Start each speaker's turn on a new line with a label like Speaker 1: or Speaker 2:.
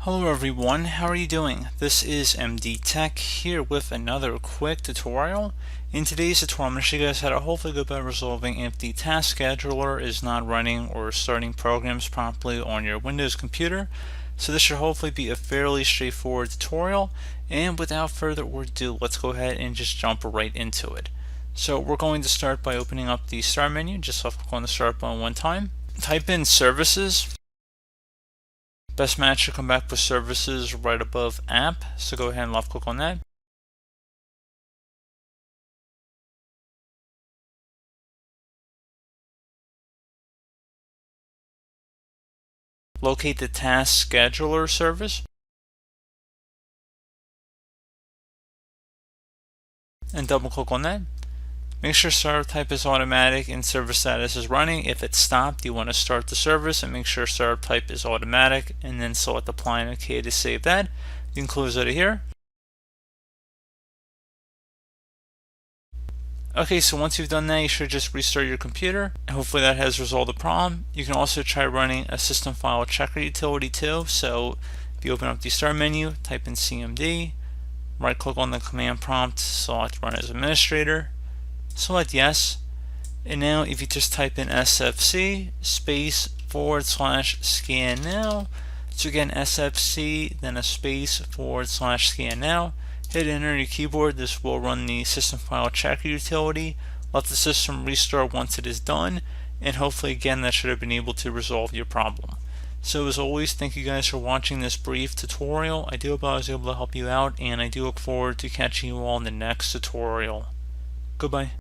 Speaker 1: Hello everyone, how are you doing? This is MD Tech here with another quick tutorial. In today's tutorial, I'm going to show you guys how to hopefully go about resolving if the task scheduler is not running or starting programs properly on your Windows computer. So this should hopefully be a fairly straightforward tutorial, and without further ado, let's go ahead and just jump right into it. So we're going to start by opening up the Start menu. Just left click on the Start button one time. Type in Services. Best match should come back with Services right above App, so go ahead and left click on that. Locate the Task Scheduler service and double click on that. Make sure startup type is automatic and service status is running. If it's stopped, you want to start the service and make sure startup type is automatic, and then select Apply and OK to save that. You can close out of here. Okay, so once you've done that, you should just restart your computer. Hopefully that has resolved the problem. You can also try running a system file checker utility too. So if you open up the Start menu, type in CMD, right click on the command prompt, select Run as Administrator, select Yes, and now if you just type in SFC space / scan now, so again SFC then a space / scan now, hit enter on your keyboard. This will run the system file checker utility. Let the system restart once it is done, and hopefully again that should have been able to resolve your problem. So as always, thank you guys for watching this brief tutorial. I do hope I was able to help you out, and I do look forward to catching you all in the next tutorial. Goodbye.